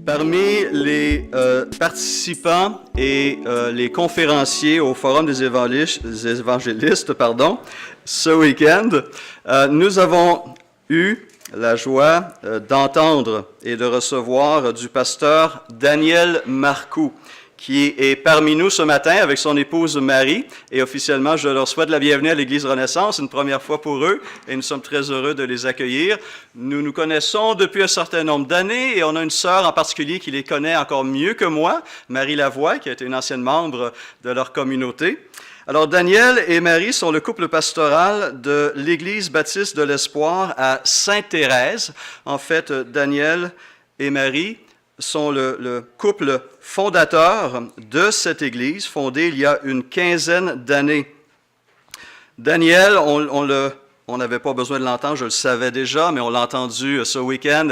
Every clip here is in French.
Parmi les participants et les conférenciers au Forum des évangélistes, ce week-end, nous avons eu la joie d'entendre et de recevoir du pasteur Daniel Marcoux, qui est parmi nous ce matin avec son épouse Marie. Et officiellement, je leur souhaite la bienvenue à l'Église Renaissance, une première fois pour eux, et nous sommes très heureux de les accueillir. Nous nous connaissons depuis un certain nombre d'années, et on a une sœur en particulier qui les connaît encore mieux que moi, Marie Lavoie, qui a été une ancienne membre de leur communauté. Alors, Daniel et Marie sont le couple pastoral de l'Église baptiste de l'Espoir à Sainte-Thérèse. En fait, Daniel et Marie sont le couple fondateur de cette Église, fondée il y a une quinzaine d'années. Daniel, on n'avait pas besoin de l'entendre, je le savais déjà, mais on l'a entendu ce week-end,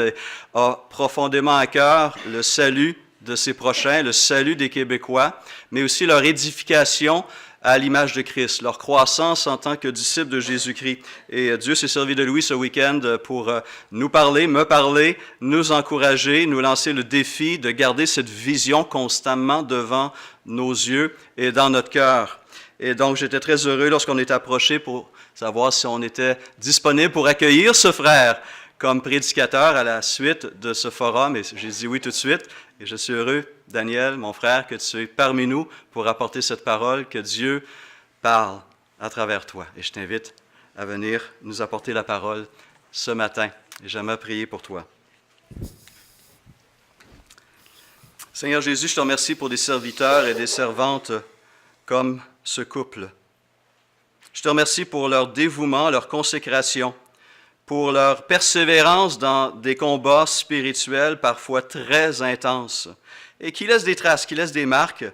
a profondément à cœur le salut de ses prochains, le salut des Québécois, mais aussi leur édification à l'image de Christ, leur croissance en tant que disciples de Jésus-Christ. Et Dieu s'est servi de lui ce week-end pour nous parler, me parler, nous encourager, nous lancer le défi de garder cette vision constamment devant nos yeux et dans notre cœur. Et donc, j'étais très heureux lorsqu'on est approché pour savoir si on était disponible pour accueillir ce frère comme prédicateur à la suite de ce forum. Et j'ai dit oui tout de suite. Et je suis heureux, Daniel, mon frère, que tu es parmi nous pour apporter cette parole, que Dieu parle à travers toi. Et je t'invite à venir nous apporter la parole ce matin. Et j'aimerais prier pour toi. Seigneur Jésus, je te remercie pour des serviteurs et des servantes comme ce couple. Je te remercie pour leur dévouement, leur consécration, pour leur persévérance dans des combats spirituels parfois très intenses et qui laissent des traces, qui laissent des marques,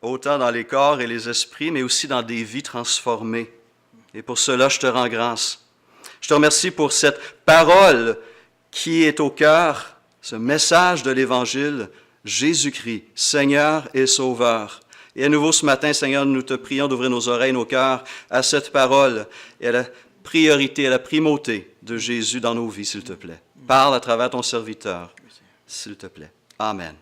autant dans les corps et les esprits, mais aussi dans des vies transformées. Et pour cela, je te rends grâce. Je te remercie pour cette parole qui est au cœur, ce message de l'Évangile, Jésus-Christ, Seigneur et Sauveur. Et à nouveau ce matin, Seigneur, nous te prions d'ouvrir nos oreilles, nos cœurs à cette parole et à la priorité, à la primauté de Jésus dans nos vies, s'il te plaît. Parle à travers ton serviteur, s'il te plaît. Amen.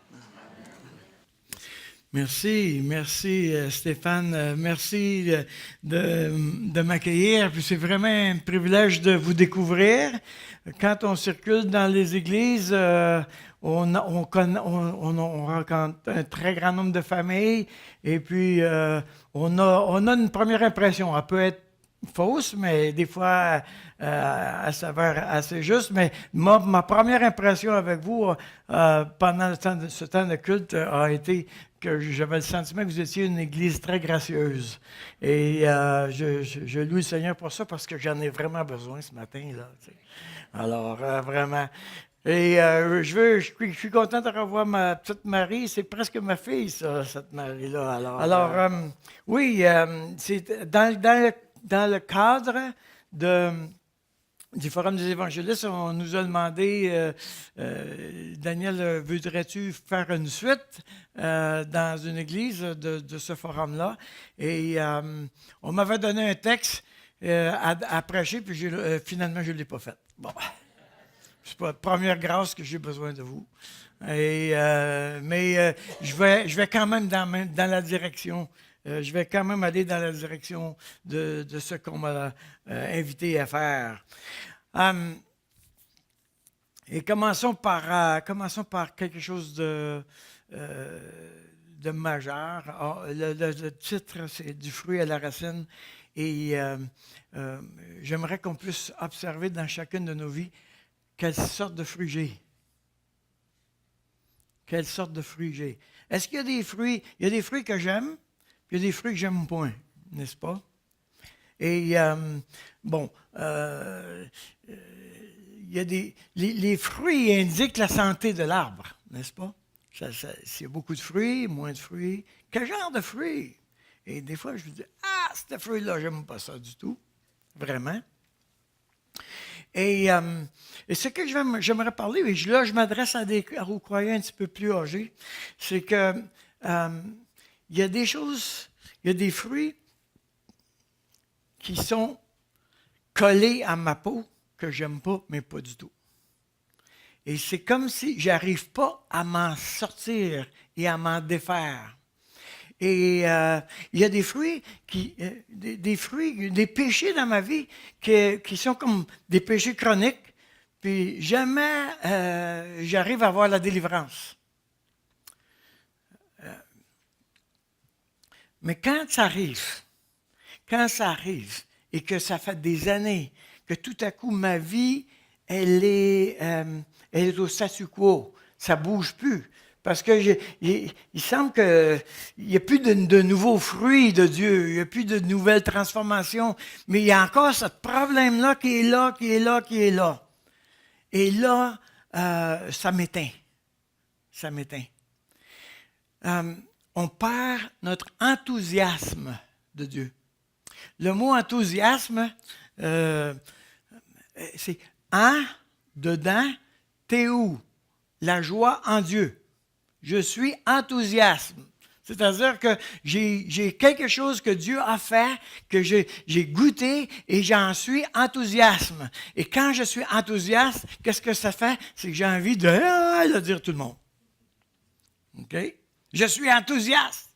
Merci Stéphane. Merci de m'accueillir. Puis c'est vraiment un privilège de vous découvrir. Quand on circule dans les églises, on rencontre un très grand nombre de familles et puis on a une première impression. Elle peut être fausse, mais des fois, elle s'avère assez juste. Mais ma première impression avec vous pendant ce temps de culte a été que j'avais le sentiment que vous étiez une église très gracieuse. Et je loue le Seigneur pour ça parce que j'en ai vraiment besoin ce matin, là. T'sais. Alors, vraiment. Et je suis content de revoir ma petite Marie. C'est presque ma fille, ça, cette Marie-là. Alors oui, c'est dans le cadre du Forum des évangélistes, on nous a demandé, Daniel, voudrais-tu faire une suite dans une église de ce forum-là? Et on m'avait donné un texte à prêcher, puis finalement, je ne l'ai pas fait. Bon, c'est pas la première grâce que j'ai besoin de vous. Et, mais je vais quand même dans la direction. Je vais quand même aller dans la direction de ce qu'on m'a invité à faire. Et commençons par quelque chose de majeur. Le titre, c'est « Du fruit à la racine ». Et j'aimerais qu'on puisse observer dans chacune de nos vies quelle sorte de fruits j'ai. Quelle sorte de fruits j'ai. Est-ce qu'il y a des fruits? Il y a des fruits que j'aime. Il y a des fruits que j'aime point, n'est-ce pas? Et il y a les fruits indiquent la santé de l'arbre, n'est-ce pas? S'il y a beaucoup de fruits, moins de fruits, quel genre de fruits? Et des fois, je me dis, ce fruit-là, j'aime pas ça du tout, vraiment. Et ce que j'aimerais parler, et là, je m'adresse aux croyants un petit peu plus âgés, c'est que il y a des choses, il y a des fruits qui sont collés à ma peau que j'aime pas, mais pas du tout. Et c'est comme si j'arrive pas à m'en sortir et à m'en défaire. Et il y a des fruits, des péchés dans ma vie qui sont comme des péchés chroniques, puis jamais j'arrive à avoir la délivrance. Mais quand ça arrive, et que ça fait des années que tout à coup ma vie, elle est au statu quo, ça ne bouge plus. Parce que il semble qu'il n'y a plus de nouveaux fruits de Dieu, il n'y a plus de nouvelles transformations, mais il y a encore ce problème-là qui est là, qui est là, qui est là. Et là, ça m'éteint. Ça m'éteint. On perd notre enthousiasme de Dieu. Le mot enthousiasme, c'est en, dedans, théou, la joie en Dieu. Je suis enthousiaste. C'est-à-dire que j'ai quelque chose que Dieu a fait, que j'ai goûté et j'en suis enthousiaste. Et quand je suis enthousiaste, qu'est-ce que ça fait? C'est que j'ai envie de le dire à tout le monde. OK? Je suis enthousiaste.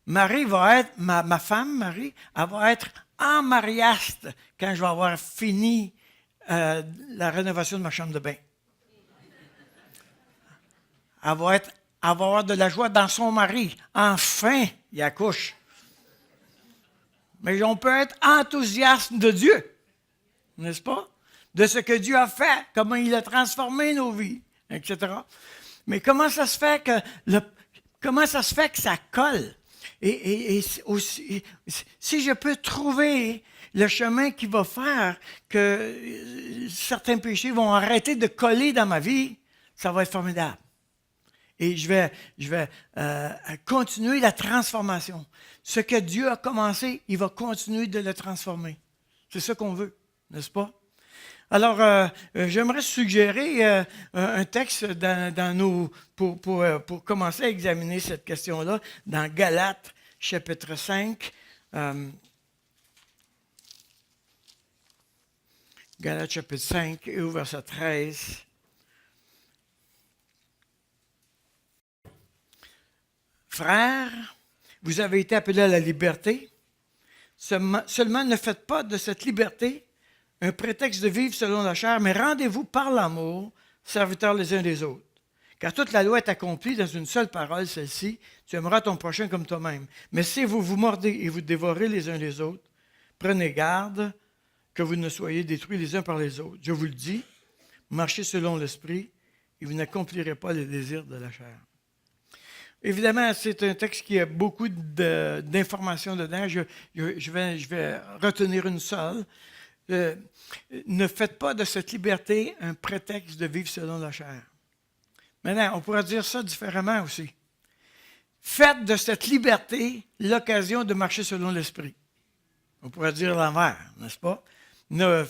Marie va être, ma femme, Marie, elle va être emariaste quand je vais avoir fini la rénovation de ma chambre de bain. Elle va avoir de la joie dans son mari. Enfin, il accouche. Mais on peut être enthousiaste de Dieu, n'est-ce pas? De ce que Dieu a fait, comment il a transformé nos vies, etc. Mais comment ça se fait que ça colle? Et aussi, si je peux trouver le chemin qui va faire que certains péchés vont arrêter de coller dans ma vie, ça va être formidable. Et je vais continuer la transformation. Ce que Dieu a commencé, il va continuer de le transformer. C'est ça qu'on veut, n'est-ce pas? Alors, j'aimerais suggérer un texte pour commencer à examiner cette question-là, dans Galates, chapitre 5. Galates, chapitre 5, et au verset 13. Frères, vous avez été appelés à la liberté. Seulement ne faites pas de cette liberté un prétexte de vivre selon la chair, mais rendez-vous par l'amour, serviteurs les uns des autres. Car toute la loi est accomplie dans une seule parole, celle-ci, tu aimeras ton prochain comme toi-même. Mais si vous vous mordez et vous dévorez les uns les autres, prenez garde que vous ne soyez détruits les uns par les autres. Je vous le dis, marchez selon l'esprit et vous n'accomplirez pas les désirs de la chair. Évidemment, c'est un texte qui a beaucoup d'informations dedans. Je vais retenir une seule. Ne faites pas de cette liberté un prétexte de vivre selon la chair. Maintenant, on pourrait dire ça différemment aussi. Faites de cette liberté l'occasion de marcher selon l'esprit. On pourrait dire l'envers, n'est-ce pas? Ne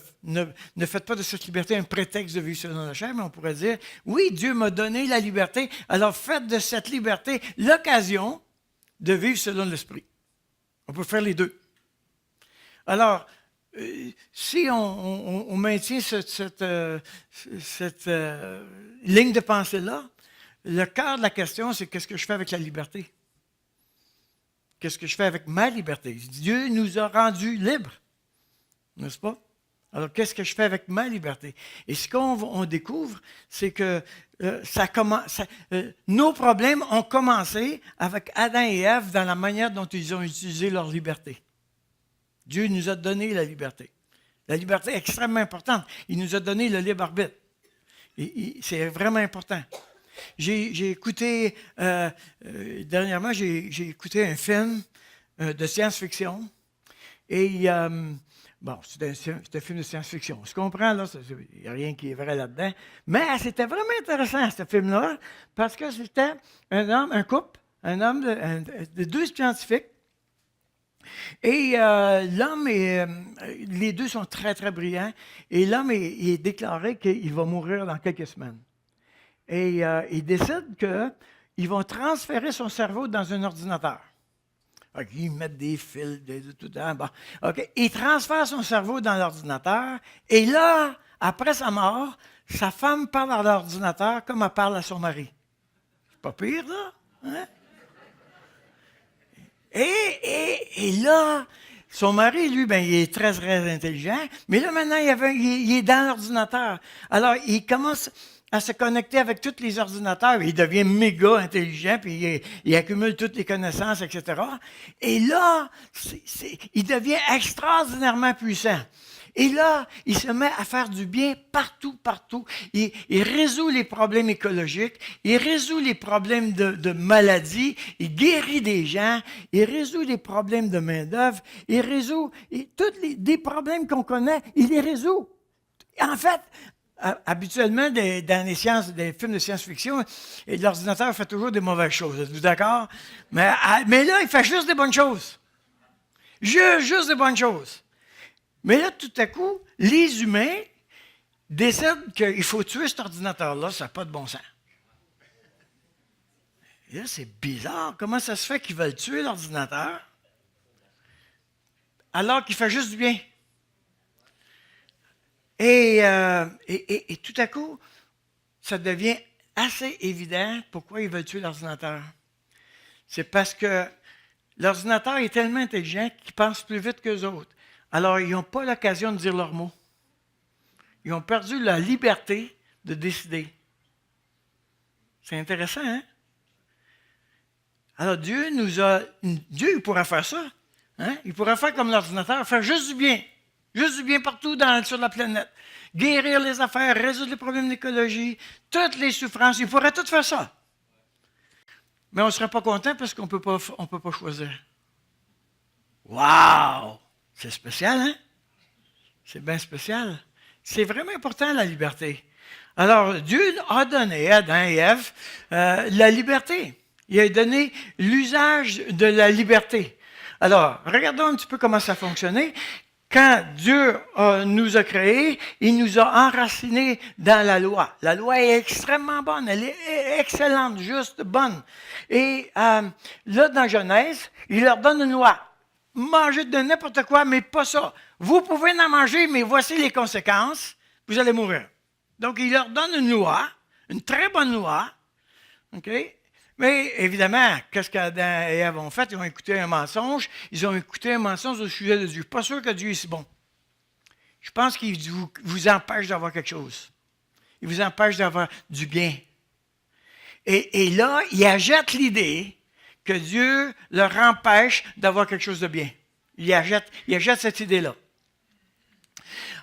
faites pas de cette liberté un prétexte de vivre selon la chair, mais on pourrait dire, oui, Dieu m'a donné la liberté, alors faites de cette liberté l'occasion de vivre selon l'esprit. On peut faire les deux. Alors, si on maintient cette ligne de pensée-là, le cœur de la question, c'est qu'est-ce que je fais avec la liberté? Qu'est-ce que je fais avec ma liberté? Dieu nous a rendus libres, n'est-ce pas? Alors, qu'est-ce que je fais avec ma liberté? Et ce qu'on découvre, c'est que nos problèmes ont commencé avec Adam et Ève dans la manière dont ils ont utilisé leur liberté. Dieu nous a donné la liberté. La liberté est extrêmement importante. Il nous a donné le libre arbitre. Et c'est vraiment important. J'ai écouté, dernièrement, j'ai écouté un film de science-fiction. Et, c'est un film de science-fiction. On se comprend, là, il n'y a rien qui est vrai là-dedans. Mais c'était vraiment intéressant, ce film-là, parce que c'était un couple, de deux scientifiques. Et l'homme, les deux sont très, très brillants. Et l'homme est déclaré qu'il va mourir dans quelques semaines. Et ils décident qu'ils vont transférer son cerveau dans un ordinateur. Okay, ils mettent des fils, tout dedans. Bon. Okay. Ils transfèrent son cerveau dans l'ordinateur. Et là, après sa mort, sa femme parle à l'ordinateur comme elle parle à son mari. C'est pas pire, là? Hein? Et là, son mari, lui, ben, il est très, très intelligent. Mais là, maintenant, il est dans l'ordinateur. Alors, il commence à se connecter avec tous les ordinateurs. Il devient méga intelligent, puis il accumule toutes les connaissances, etc. Et là, il devient extraordinairement puissant. Et là, il se met à faire du bien partout, partout. Il résout les problèmes écologiques, il résout les problèmes de maladies, il guérit des gens, il résout les problèmes de main-d'œuvre, il résout tous des problèmes qu'on connaît, il les résout. En fait, habituellement, dans des films de science-fiction, l'ordinateur fait toujours des mauvaises choses. Êtes-vous d'accord? Mais là, il fait juste des bonnes choses. Juste des bonnes choses. Mais là, tout à coup, les humains décident qu'il faut tuer cet ordinateur-là, ça n'a pas de bon sens. Et là, c'est bizarre. Comment ça se fait qu'ils veulent tuer l'ordinateur alors qu'il fait juste du bien? Et tout à coup, ça devient assez évident pourquoi ils veulent tuer l'ordinateur. C'est parce que l'ordinateur est tellement intelligent qu'il pense plus vite qu'eux autres. Alors, ils n'ont pas l'occasion de dire leurs mots. Ils ont perdu la liberté de décider. C'est intéressant, hein? Alors, Dieu, il pourrait faire ça. Hein? Il pourrait faire comme l'ordinateur, faire juste du bien. Juste du bien partout sur la planète. Guérir les affaires, résoudre les problèmes d'écologie, toutes les souffrances. Il pourrait tout faire ça. Mais on ne serait pas content parce qu'on ne peut pas choisir. Wow! C'est spécial, hein? C'est bien spécial. C'est vraiment important, la liberté. Alors, Dieu a donné à Adam et Ève la liberté. Il a donné l'usage de la liberté. Alors, regardons un petit peu comment ça fonctionnait. Quand Dieu nous a créés, il nous a enracinés dans la loi. La loi est extrêmement bonne, elle est excellente, juste bonne. Et là, dans Genèse, il leur donne une loi. Mangez de n'importe quoi, mais pas ça. Vous pouvez en manger, mais voici les conséquences. Vous allez mourir. Donc, il leur donne une loi, une très bonne loi. OK? Mais évidemment, qu'est-ce qu'Adam et Ève ont fait? Ils ont écouté un mensonge. Ils ont écouté un mensonge au sujet de Dieu. Pas sûr que Dieu est si bon. Je pense qu'il vous empêche d'avoir quelque chose. Il vous empêche d'avoir du bien. Et là, il achète l'idée que Dieu leur empêche d'avoir quelque chose de bien. Il achète cette idée-là.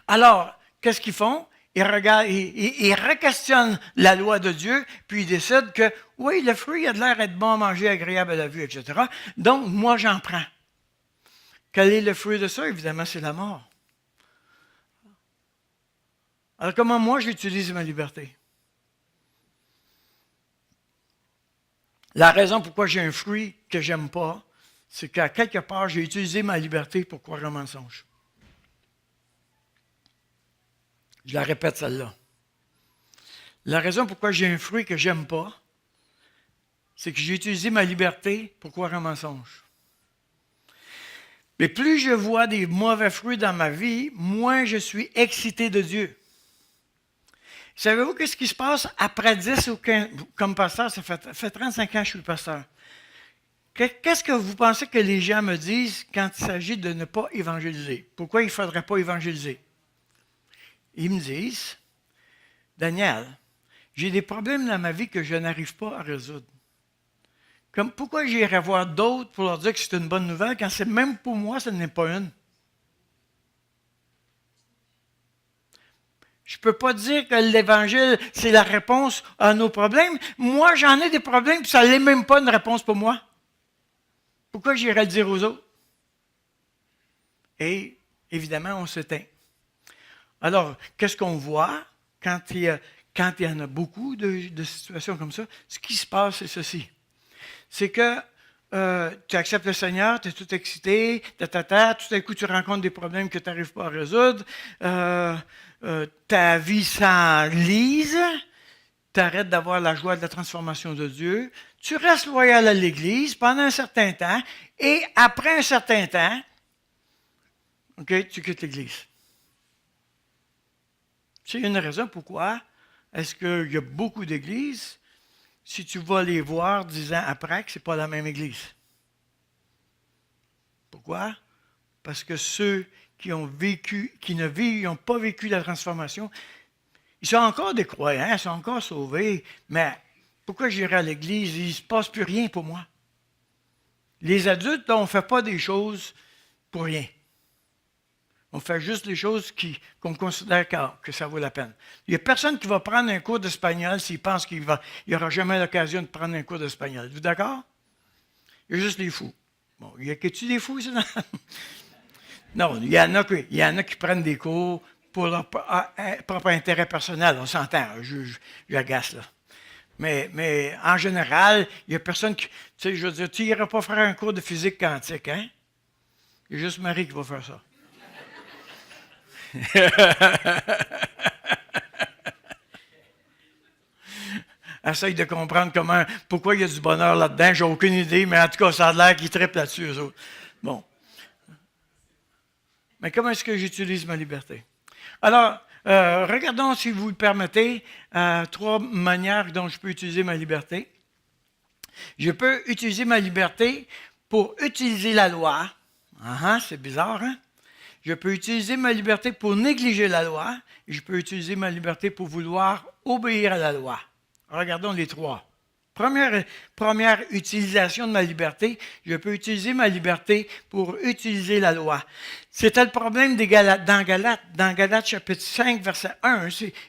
Alors, qu'est-ce qu'ils font? Ils regardent, ils requestionnent la loi de Dieu, puis ils décident que, oui, le fruit a de l'air d'être bon à manger, agréable à la vue, etc. Donc, moi, j'en prends. Quel est le fruit de ça? Évidemment, c'est la mort. Alors, comment moi, j'utilise ma liberté? La raison pourquoi j'ai un fruit que j'aime pas, c'est qu'à quelque part, j'ai utilisé ma liberté pour croire un mensonge. Je la répète, celle-là. La raison pourquoi j'ai un fruit que j'aime pas, c'est que j'ai utilisé ma liberté pour croire un mensonge. Mais plus je vois des mauvais fruits dans ma vie, moins je suis excité de Dieu. Savez-vous qu'est-ce qui se passe après 10 ou 15, comme pasteur, ça fait 35 ans que je suis pasteur. Qu'est-ce que vous pensez que les gens me disent quand il s'agit de ne pas évangéliser? Pourquoi il ne faudrait pas évangéliser? Ils me disent, Daniel, j'ai des problèmes dans ma vie que je n'arrive pas à résoudre. Comme pourquoi j'irais voir d'autres pour leur dire que c'est une bonne nouvelle quand c'est même pour moi, ce n'est pas une? Je ne peux pas dire que l'Évangile, c'est la réponse à nos problèmes. Moi, j'en ai des problèmes, puis ça n'est même pas une réponse pour moi. Pourquoi j'irais le dire aux autres? Et évidemment, on s'éteint. Alors, qu'est-ce qu'on voit quand il y en a beaucoup de situations comme ça? Ce qui se passe, c'est ceci. C'est que tu acceptes le Seigneur, tu es tout excité, tout à coup, tu rencontres des problèmes que tu n'arrives pas à résoudre. Ta vie s'enlise, tu arrêtes d'avoir la joie de la transformation de Dieu, tu restes loyal à l'Église pendant un certain temps, et après un certain temps, tu quittes l'Église. C'est une raison pourquoi est-ce qu'il y a beaucoup d'églises, si tu vas les voir 10 ans après, que ce n'est pas la même église? Pourquoi? Parce que ceux qui ont vécu, qui n'ont pas vécu la transformation, ils sont encore des croyants, ils sont encore sauvés, mais pourquoi j'irai à l'église? Il ne se passe plus rien pour moi. Les adultes, on ne fait pas des choses pour rien. On fait juste les choses qu'on considère que ça vaut la peine. Il n'y a personne qui va prendre un cours d'espagnol s'il pense qu'il n'aura jamais l'occasion de prendre un cours d'espagnol. Êtes-vous d'accord? Il y a juste les fous. Bon, il y a-tu des fous ici? Non, il y en a qui prennent des cours pour leur propre intérêt personnel. On s'entend, j'agace là. Mais en général, il n'y a personne qui... Tu sais, je veux dire, tu n'iras pas faire un cours de physique quantique, hein? Il y a juste Marie qui va faire ça. Essaye de comprendre pourquoi il y a du bonheur là-dedans. J'ai aucune idée, mais en tout cas, ça a l'air qu'ils trippent là-dessus, eux autres. Bon. Mais comment est-ce que j'utilise ma liberté? Alors, regardons, si vous le permettez, 3 manières dont je peux utiliser ma liberté. Je peux utiliser ma liberté pour utiliser la loi. C'est bizarre, hein? Je peux utiliser ma liberté pour négliger la loi. Et je peux utiliser ma liberté pour vouloir obéir à la loi. Regardons les 3. Première utilisation de ma liberté, je peux utiliser ma liberté pour utiliser la loi. C'était le problème dans Galates. Dans Galates chapitre 5, verset 1,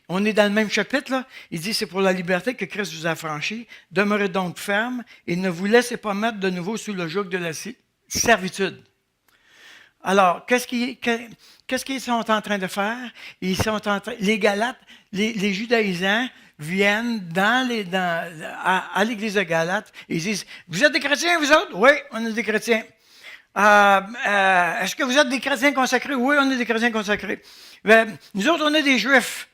on est dans le même chapitre, là. Il dit, c'est pour la liberté que Christ vous a franchi. Demeurez donc ferme et ne vous laissez pas mettre de nouveau sous le joug de la servitude. Alors, qu'est-ce qu'ils sont en train de faire? Les Galates, les judaïsants viennent à l'église de Galates et ils disent, vous êtes des chrétiens, vous autres? Oui, on est des chrétiens. Est-ce que vous êtes des chrétiens consacrés? Oui, on est des chrétiens consacrés. Nous autres, on est des juifs.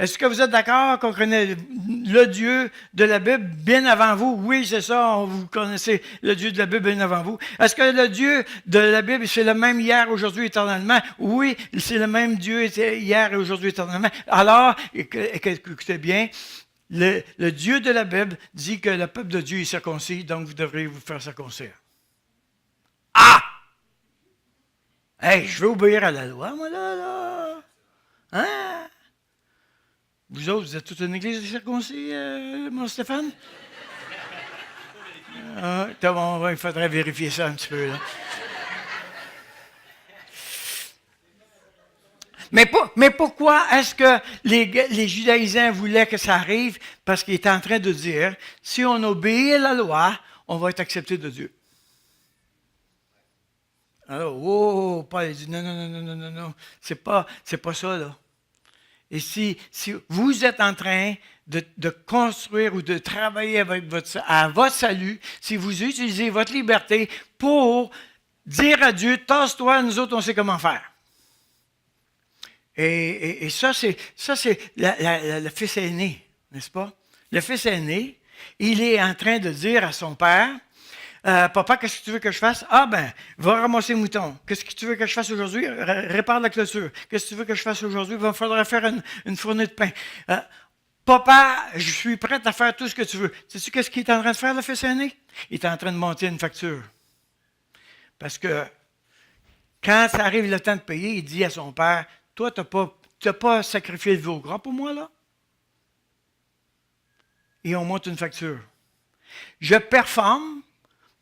Est-ce que vous êtes d'accord qu'on connaît le Dieu de la Bible bien avant vous? Oui, c'est ça, vous connaissez le Dieu de la Bible bien avant vous. Est-ce que le Dieu de la Bible, c'est le même hier, aujourd'hui, éternellement? Oui, c'est le même Dieu hier et aujourd'hui, éternellement. Alors, écoutez bien, le Dieu de la Bible dit que le peuple de Dieu est circoncis, donc vous devriez vous faire circoncire. Ah! Hey, je veux obéir à la loi, moi, là. Hein? Vous autres, vous êtes toute une église de circoncis, mon Stéphane? Il faudrait vérifier ça un petit peu, là. Mais pourquoi est-ce que les judaïsants voulaient que ça arrive? Parce qu'ils étaient en train de dire, si on obéit à la loi, on va être accepté de Dieu. Alors, Paul dit, non, c'est pas ça, là. Et si vous êtes en train de construire ou de travailler à votre salut, si vous utilisez votre liberté pour dire à Dieu, tasse-toi, nous autres, on sait comment faire. Et ça, c'est le fils aîné, n'est-ce pas? Le fils aîné, il est en train de dire à son père, papa, qu'est-ce que tu veux que je fasse? Va ramasser le mouton. Qu'est-ce que tu veux que je fasse aujourd'hui? Répare la clôture. Qu'est-ce que tu veux que je fasse aujourd'hui? Il va falloir faire une fournée de pain. Papa, je suis prêt à faire tout ce que tu veux. Sais-tu qu'est-ce qu'il est en train de faire, le fils aîné? Il est en train de monter une facture. Parce que quand ça arrive le temps de payer, il dit à son père, toi, tu n'as pas sacrifié le veau gras pour moi, là? Et on monte une facture. Je performe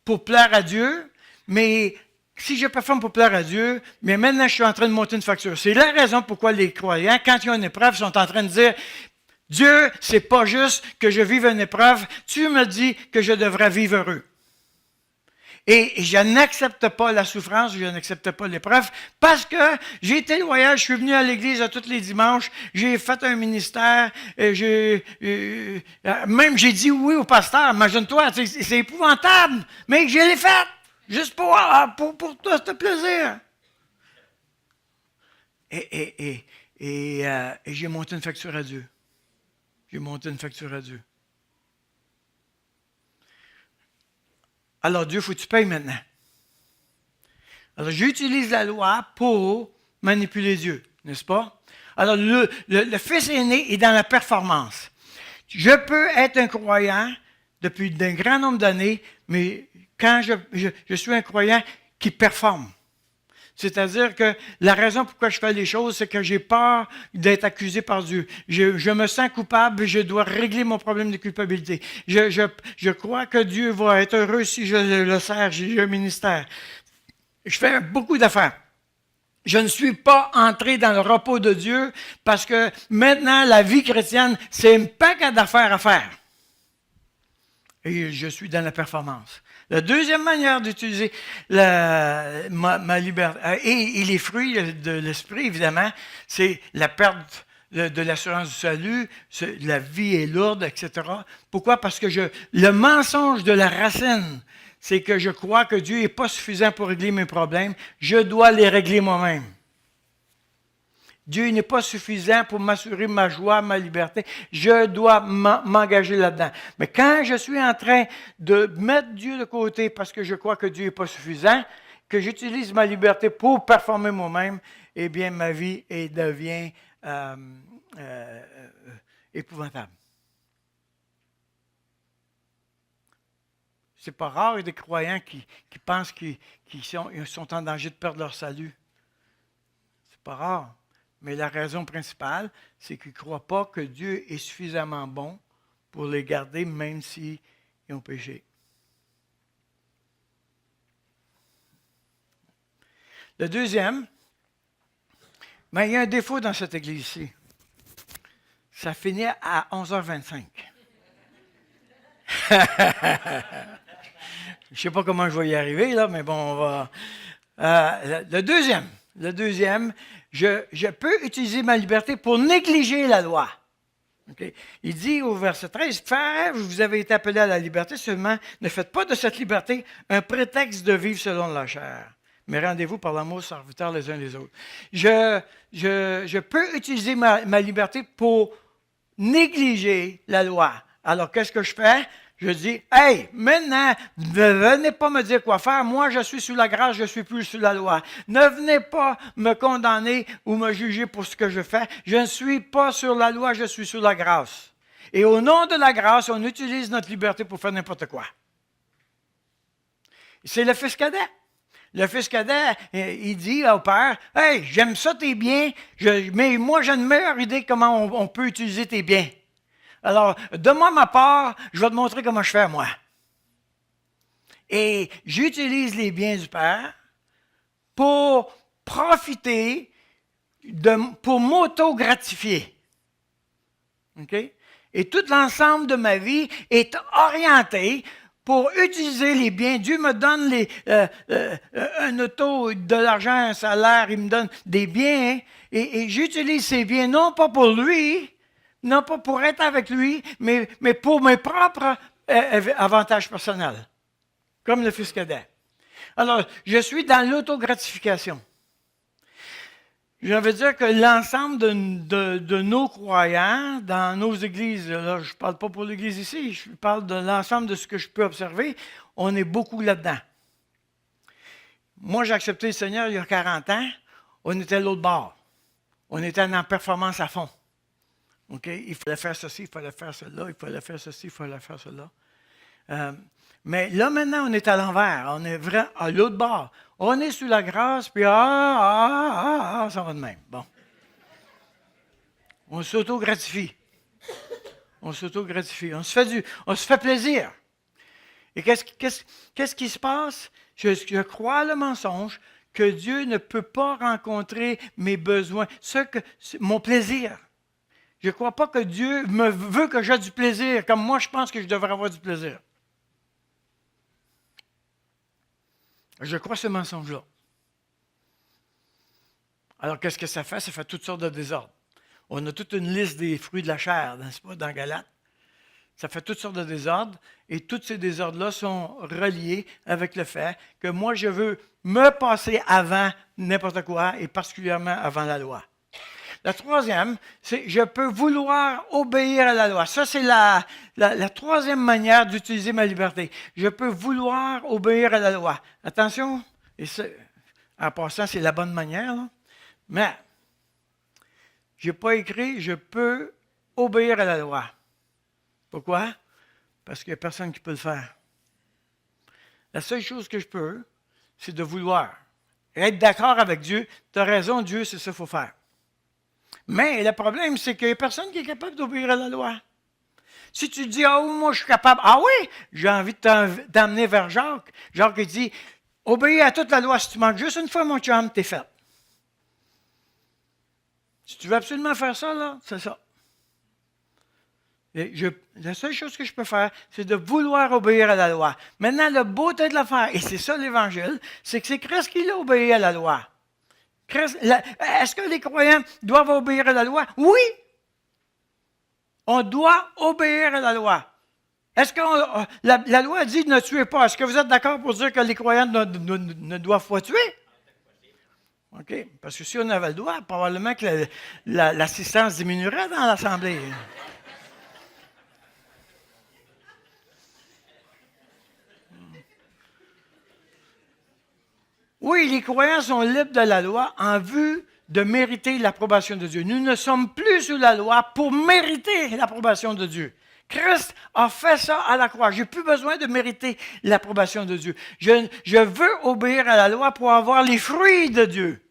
pour plaire à Dieu, mais si je performe pour plaire à Dieu, mais maintenant je suis en train de monter une facture. C'est la raison pourquoi les croyants, quand ils ont une épreuve, sont en train de dire, Dieu, c'est pas juste que je vive une épreuve, tu me dis que je devrais vivre heureux. Et je n'accepte pas la souffrance, je n'accepte pas l'épreuve, parce que j'ai été loyal, je suis venu à l'église tous les dimanches, j'ai fait un ministère, même j'ai dit oui au pasteur, imagine-toi, c'est épouvantable, mais je l'ai fait, juste pour toi, ce plaisir. Et j'ai monté une facture à Dieu. Alors, Dieu, il faut que tu payes maintenant. Alors, j'utilise la loi pour manipuler Dieu, n'est-ce pas? Alors, le fils aîné est dans la performance. Je peux être un croyant depuis un grand nombre d'années, mais quand je suis un croyant qui performe. C'est-à-dire que la raison pourquoi je fais les choses, c'est que j'ai peur d'être accusé par Dieu. Je me sens coupable et je dois régler mon problème de culpabilité. Je crois que Dieu va être heureux si je le sers, j'ai un ministère. Je fais beaucoup d'affaires. Je ne suis pas entré dans le repos de Dieu parce que maintenant, la vie chrétienne, c'est un paquet d'affaires à faire. Et je suis dans la performance. La deuxième manière d'utiliser ma liberté, et les fruits de l'esprit, évidemment, c'est la perte de l'assurance du salut, la vie est lourde, etc. Pourquoi? Parce que le mensonge de la racine, c'est que je crois que Dieu n'est pas suffisant pour régler mes problèmes, je dois les régler moi-même. Dieu n'est pas suffisant pour m'assurer ma joie, ma liberté. Je dois m'engager là-dedans. Mais quand je suis en train de mettre Dieu de côté parce que je crois que Dieu n'est pas suffisant, que j'utilise ma liberté pour performer moi-même, eh bien, ma vie devient épouvantable. C'est pas rare, il y a des croyants qui pensent qu'ils sont en danger de perdre leur salut. C'est pas rare. Mais la raison principale, c'est qu'ils ne croient pas que Dieu est suffisamment bon pour les garder, même s'ils ont péché. Le deuxième, il y a un défaut dans cette église-ci. Ça finit à 11h25. Je ne sais pas comment je vais y arriver, là, mais bon, on va... Le deuxième, je peux utiliser ma liberté pour négliger la loi. Okay? Il dit au verset 13, « Frères, vous avez été appelés à la liberté, seulement ne faites pas de cette liberté un prétexte de vivre selon la chair, mais rendez-vous par l'amour serviteur les uns les autres. » Je peux utiliser ma liberté pour négliger la loi. Alors, qu'est-ce que je fais? Je dis, « Hey, maintenant, ne venez pas me dire quoi faire. Moi, je suis sous la grâce, je ne suis plus sous la loi. Ne venez pas me condamner ou me juger pour ce que je fais. Je ne suis pas sur la loi, je suis sous la grâce. » Et au nom de la grâce, on utilise notre liberté pour faire n'importe quoi. C'est le fils cadet. Le fils cadet, il dit au père, « Hey, j'aime ça tes biens, mais moi, j'ai une meilleure idée comment on peut utiliser tes biens. Alors, donne-moi ma part, je vais te montrer comment je fais, moi. » Et j'utilise les biens du Père pour profiter, pour m'auto-gratifier. Okay? Et tout l'ensemble de ma vie est orienté pour utiliser les biens. Dieu me donne un auto, de l'argent, un salaire, il me donne des biens, et j'utilise ces biens non pas pour lui, non pas pour être avec lui, mais pour mes propres avantages personnels, comme le fils cadet. Alors, je suis dans l'autogratification. Je veux dire que l'ensemble de nos croyants dans nos églises, là, je ne parle pas pour l'église ici, je parle de l'ensemble de ce que je peux observer, on est beaucoup là-dedans. Moi, j'ai accepté le Seigneur il y a 40 ans, on était à l'autre bord. On était en performance à fond. Okay? Il fallait faire ceci, il fallait faire cela, il fallait faire ceci, il fallait faire cela. Mais là, maintenant, on est à l'envers. On est vraiment à l'autre bord. On est sous la grâce, puis ça va de même. Bon. On s'auto-gratifie. On s'auto-gratifie. On se fait plaisir. Et qu'est-ce qui se passe? Je crois le mensonge que Dieu ne peut pas rencontrer mes besoins, mon plaisir. Je ne crois pas que Dieu veut que j'aie du plaisir, comme moi je pense que je devrais avoir du plaisir. Je crois ce mensonge-là. Alors, qu'est-ce que ça fait? Ça fait toutes sortes de désordres. On a toute une liste des fruits de la chair, n'est-ce pas, dans Galates. Ça fait toutes sortes de désordres, et tous ces désordres-là sont reliés avec le fait que moi, je veux me passer avant n'importe quoi, et particulièrement avant la loi. La troisième, c'est je peux vouloir obéir à la loi. Ça, c'est la troisième manière d'utiliser ma liberté. Je peux vouloir obéir à la loi. Attention, en passant, c'est la bonne manière, là. Mais Je n'ai pas écrit « Je peux obéir à la loi ». Pourquoi? Parce qu'il n'y a personne qui peut le faire. La seule chose que je peux, c'est de vouloir. Être d'accord avec Dieu. Tu as raison, Dieu, c'est ça qu'il faut faire. Mais le problème, c'est qu'il n'y a personne qui est capable d'obéir à la loi. Si tu dis, ah, moi, je suis capable. Ah oui, j'ai envie de t'emmener vers Jacques. Jacques, il dit, obéis à toute la loi. Si tu manques juste une fois, mon chum, t'es fait. Si tu veux absolument faire ça, là, c'est ça. La seule chose que je peux faire, c'est de vouloir obéir à la loi. Maintenant, la beauté de l'affaire, et c'est ça l'Évangile, c'est que c'est Christ qui a obéi à la loi. Est-ce que les croyants doivent obéir à la loi? Oui! On doit obéir à la loi. Est-ce que la loi dit ne tuez pas? Est-ce que vous êtes d'accord pour dire que les croyants ne doivent pas tuer? OK. Parce que si on avait le droit, probablement que l'assistance diminuerait dans l'Assemblée. Oui, les croyants sont libres de la loi en vue de mériter l'approbation de Dieu. Nous ne sommes plus sous la loi pour mériter l'approbation de Dieu. Christ a fait ça à la croix. Je n'ai plus besoin de mériter l'approbation de Dieu. Je veux obéir à la loi pour avoir les fruits de Dieu.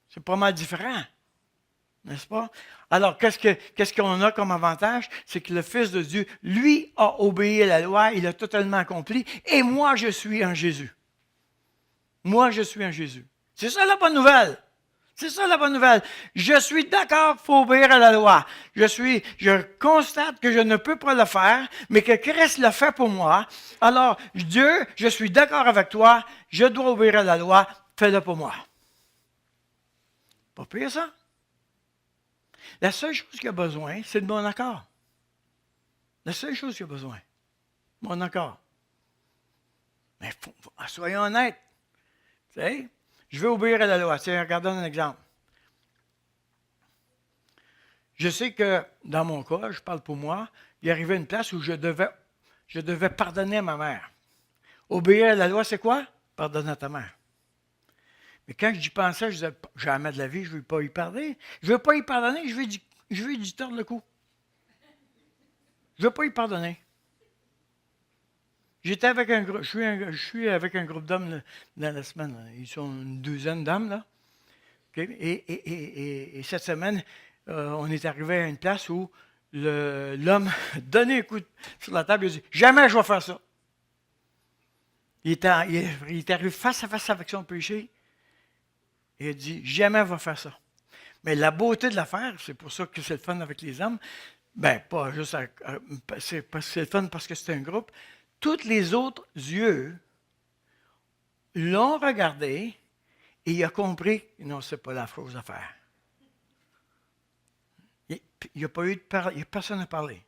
C'est pas mal différent, n'est-ce pas? Alors, qu'est-ce qu'on a comme avantage? C'est que le Fils de Dieu, lui, a obéi à la loi, il a totalement accompli, et moi, je suis en Jésus. Moi, je suis en Jésus. C'est ça la bonne nouvelle. C'est ça la bonne nouvelle. Je suis d'accord, il faut obéir à la loi. Je constate que je ne peux pas le faire, mais que Christ l'a fait pour moi. Alors, Dieu, je suis d'accord avec toi, je dois obéir à la loi, fais-le pour moi. Pas pire ça. La seule chose qu'il a besoin, c'est de mon accord. La seule chose qu'il a besoin, mon accord. Mais soyons honnêtes. Tu sais, je veux obéir à la loi. Tiens, regardons un exemple. Je sais que, dans mon cas, je parle pour moi, il arrivait une place où je devais pardonner à ma mère. Obéir à la loi, c'est quoi? Pardonner à ta mère. Mais quand j'y pensais, je disais, jamais de la vie, je ne veux pas y pardonner. Je ne veux pas y pardonner, je veux lui tordre le cou. Je ne veux pas y pardonner. Je suis avec un groupe d'hommes dans la semaine. Là. Ils sont une douzaine d'hommes, là. Okay? Et cette semaine, on est arrivé à une place où l'homme donnait un coup sur la table et il a dit « Jamais je vais faire ça ». Il est arrivé face à face avec son péché et il a dit « Jamais je vais faire ça ». Mais la beauté de l'affaire, c'est pour ça que c'est le fun avec les hommes, ben pas juste, c'est le fun parce que c'est un groupe. Tous les autres yeux l'ont regardé et il a compris que non, ce n'est pas la chose à faire. Il n'y a pas eu de parole, il n'y a personne à parler.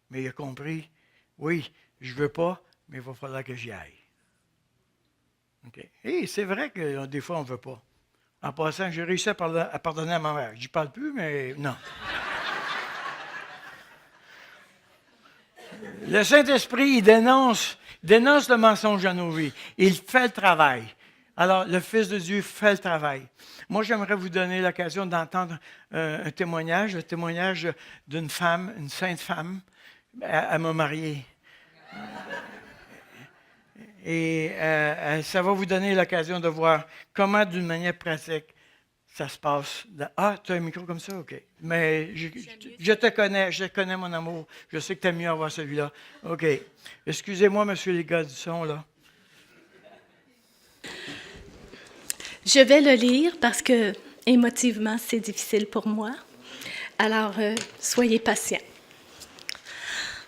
Mais il a compris, oui, je ne veux pas, mais il va falloir que j'y aille. Okay. Et c'est vrai que des fois, on ne veut pas. En passant, j'ai réussi à pardonner à ma mère. Je n'y parle plus, mais non. Le Saint-Esprit, il dénonce le mensonge dans nos vies. Il fait le travail. Alors, le Fils de Dieu fait le travail. Moi, j'aimerais vous donner l'occasion d'entendre un témoignage, le témoignage d'une femme, une sainte femme. Elle m'a marié. Et ça va vous donner l'occasion de voir comment, d'une manière pratique, ça se passe. Ah, tu as un micro comme ça? OK. Mais je te connais, je connais mon amour. Je sais que tu aimes mieux avoir celui-là. OK. Excusez-moi, monsieur les gars du son, là. Je vais le lire parce que, émotivement, c'est difficile pour moi. Alors, soyez patients.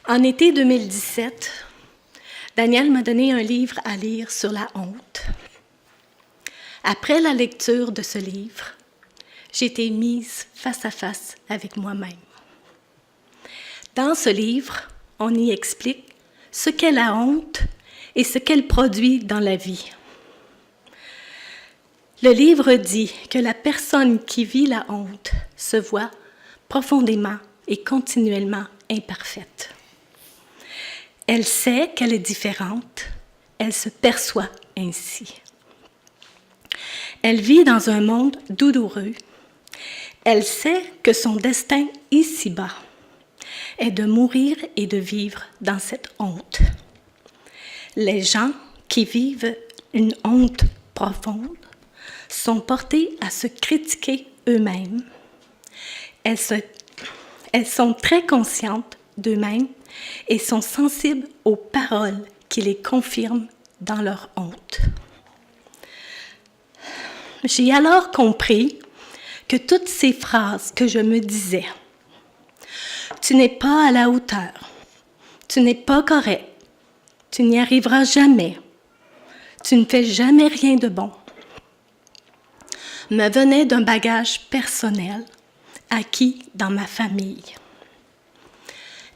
En été 2017, Daniel m'a donné un livre à lire sur la honte. Après la lecture de ce livre, j'ai été mise face à face avec moi-même. Dans ce livre, on y explique ce qu'est la honte et ce qu'elle produit dans la vie. Le livre dit que la personne qui vit la honte se voit profondément et continuellement imparfaite. Elle sait qu'elle est différente, elle se perçoit ainsi. Elle vit dans un monde douloureux. Elle sait que son destin ici-bas est de mourir et de vivre dans cette honte. Les gens qui vivent une honte profonde sont portés à se critiquer eux-mêmes. Elles sont très conscientes d'eux-mêmes et sont sensibles aux paroles qui les confirment dans leur honte. J'ai alors compris que toutes ces phrases que je me disais, « Tu n'es pas à la hauteur, tu n'es pas correct, tu n'y arriveras jamais, tu ne fais jamais rien de bon », me venaient d'un bagage personnel acquis dans ma famille.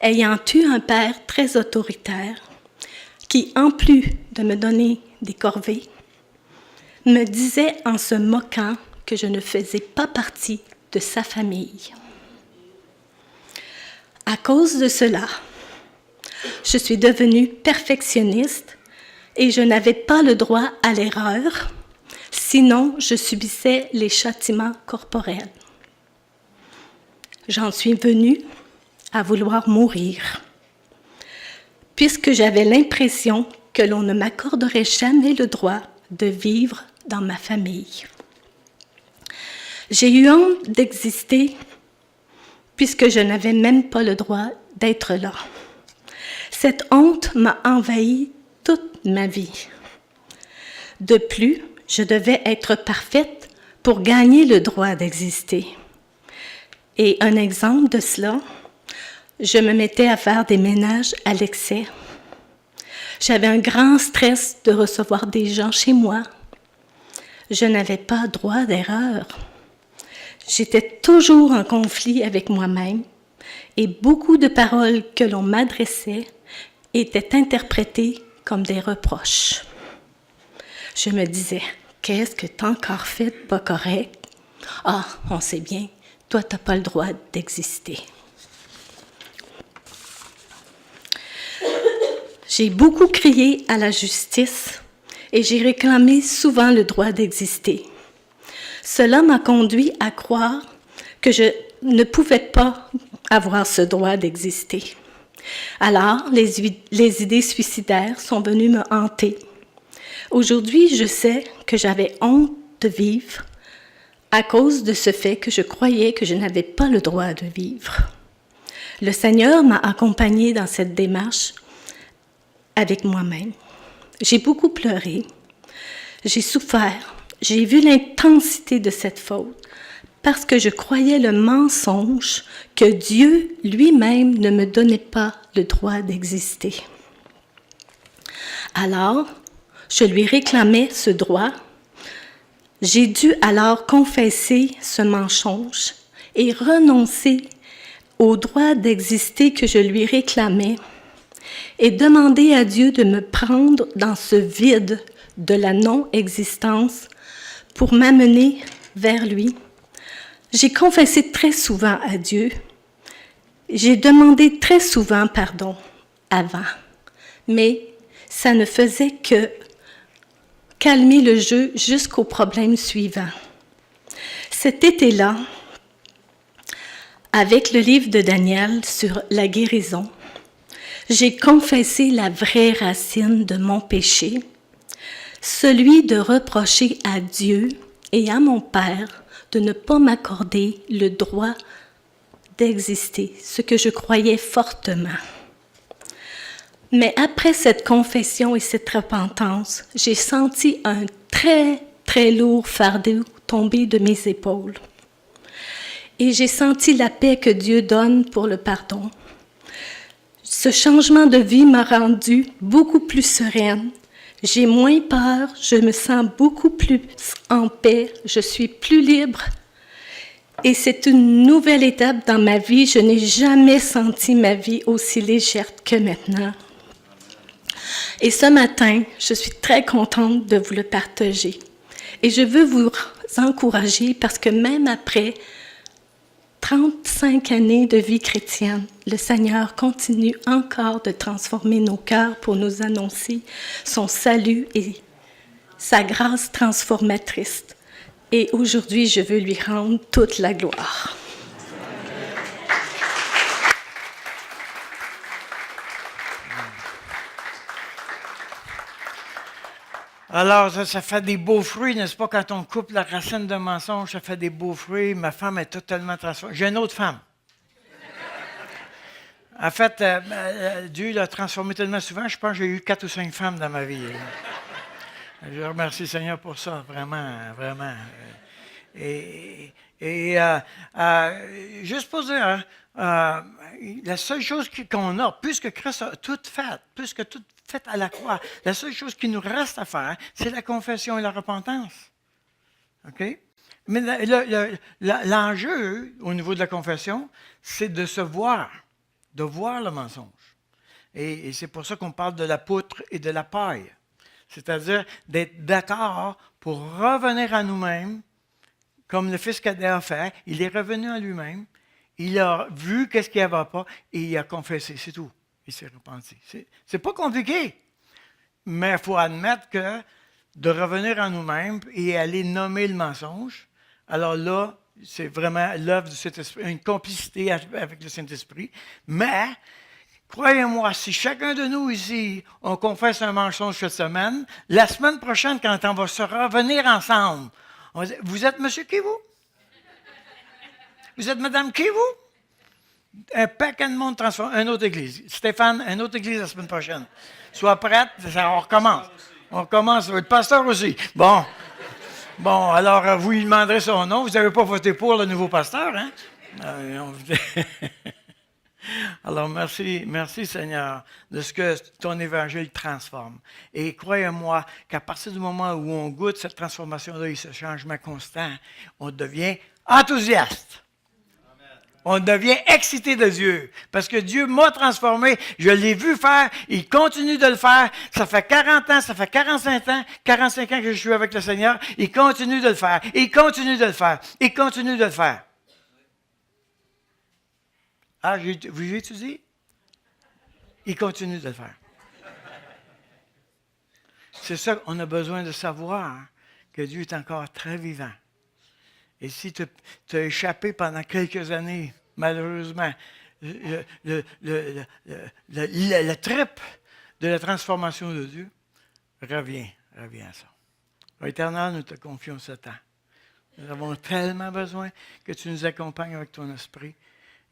Ayant eu un père très autoritaire qui, en plus de me donner des corvées, me disait en se moquant que je ne faisais pas partie de sa famille. À cause de cela, je suis devenue perfectionniste et je n'avais pas le droit à l'erreur, sinon je subissais les châtiments corporels. J'en suis venue à vouloir mourir, puisque j'avais l'impression que l'on ne m'accorderait jamais le droit de vivre dans ma famille. J'ai eu honte d'exister puisque je n'avais même pas le droit d'être là. Cette honte m'a envahi toute ma vie. De plus, je devais être parfaite pour gagner le droit d'exister. Et un exemple de cela, je me mettais à faire des ménages à l'excès. J'avais un grand stress de recevoir des gens chez moi. Je n'avais pas droit d'erreur. J'étais toujours en conflit avec moi-même et beaucoup de paroles que l'on m'adressait étaient interprétées comme des reproches. Je me disais, qu'est-ce que t'as encore fait de pas correct? Ah, on sait bien, toi t'as pas le droit d'exister. J'ai beaucoup crié à la justice et j'ai réclamé souvent le droit d'exister. Cela m'a conduit à croire que je ne pouvais pas avoir ce droit d'exister. Alors, les idées suicidaires sont venues me hanter. Aujourd'hui, je sais que j'avais honte de vivre à cause de ce fait que je croyais que je n'avais pas le droit de vivre. Le Seigneur m'a accompagnée dans cette démarche avec moi-même. J'ai beaucoup pleuré, j'ai souffert, j'ai vu l'intensité de cette faute parce que je croyais le mensonge que Dieu lui-même ne me donnait pas le droit d'exister. Alors, je lui réclamais ce droit. J'ai dû alors confesser ce mensonge et renoncer au droit d'exister que je lui réclamais et demander à Dieu de me prendre dans ce vide de la non-existence pour m'amener vers lui. J'ai confessé très souvent à Dieu. J'ai demandé très souvent pardon avant, mais ça ne faisait que calmer le jeu jusqu'au problème suivant. Cet été-là, avec le livre de Daniel sur la guérison, j'ai confessé la vraie racine de mon péché, celui de reprocher à Dieu et à mon Père de ne pas m'accorder le droit d'exister, ce que je croyais fortement. Mais après cette confession et cette repentance, j'ai senti un très, très lourd fardeau tomber de mes épaules. Et j'ai senti la paix que Dieu donne pour le pardon. Ce changement de vie m'a rendue beaucoup plus sereine. J'ai moins peur, je me sens beaucoup plus en paix, je suis plus libre. Et c'est une nouvelle étape dans ma vie. Je n'ai jamais senti ma vie aussi légère que maintenant. Et ce matin, je suis très contente de vous le partager. Et je veux vous encourager parce que même après 35 années de vie chrétienne, le Seigneur continue encore de transformer nos cœurs pour nous annoncer son salut et sa grâce transformatrice. et aujourd'hui, je veux lui rendre toute la gloire. Alors, ça fait des beaux fruits, n'est-ce pas? Quand on coupe la racine d'un mensonge, ça fait des beaux fruits. Ma femme est totalement transformée. J'ai une autre femme. En fait, Dieu l'a transformée tellement souvent, je pense que j'ai eu 4 ou 5 femmes dans ma vie. Je remercie le Seigneur pour ça, vraiment, vraiment. Juste pour dire, la seule chose qu'on a, puisque Christ a tout fait, puisque tout fait à la croix, la seule chose qui nous reste à faire, c'est la confession et la repentance. OK? Mais l'enjeu au niveau de la confession, c'est de se voir, de voir le mensonge. Et c'est pour ça qu'on parle de la poutre et de la paille. C'est-à-dire d'être d'accord pour revenir à nous-mêmes, comme le fils cadet a fait. Il est revenu à lui-même, il a vu qu'est-ce qu'il n'y avait pas et il a confessé, c'est tout. Il s'est repenti. C'est pas compliqué, mais il faut admettre que de revenir à nous-mêmes et aller nommer le mensonge, alors là, c'est vraiment l'œuvre du Saint-Esprit, une complicité avec le Saint-Esprit. Mais, croyez-moi, si chacun de nous ici, on confesse un mensonge cette semaine, la semaine prochaine, quand on va se revenir ensemble, on va dire, vous êtes monsieur qui vous? Vous êtes madame qui vous? Un paquet de monde transforme. Une autre église. Stéphane, une autre église la semaine prochaine. Sois prête, on recommence. On recommence. Le pasteur aussi. Bon, alors vous lui demanderez son nom. Vous n'avez pas voté pour le nouveau pasteur, hein? Alors, merci Seigneur de ce que ton évangile transforme. Et croyez-moi qu'à partir du moment où on goûte cette transformation-là et ce changement constant, on devient enthousiaste. On devient excité de Dieu. Parce que Dieu m'a transformé. Je l'ai vu faire. Il continue de le faire. Ça fait 40 ans, ça fait 45 ans que je suis avec le Seigneur. Il continue de le faire. Il continue de le faire. Il continue de le faire. Ah, vous étudiez? Il continue de le faire. C'est ça qu'on a besoin de savoir, que Dieu est encore très vivant. Et si tu as échappé pendant quelques années, malheureusement, le trip de la transformation de Dieu, reviens à ça. Éternel, nous te confions ce temps. Nous avons tellement besoin que tu nous accompagnes avec ton esprit.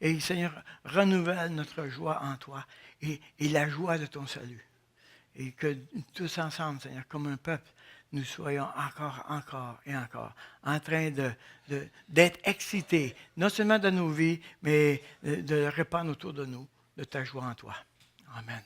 Et Seigneur, renouvelle notre joie en toi et la joie de ton salut. Et que tous ensemble, Seigneur, comme un peuple, nous soyons encore en train d'être excités, non seulement de nos vies, mais de le répandre autour de nous, de ta joie en toi. Amen.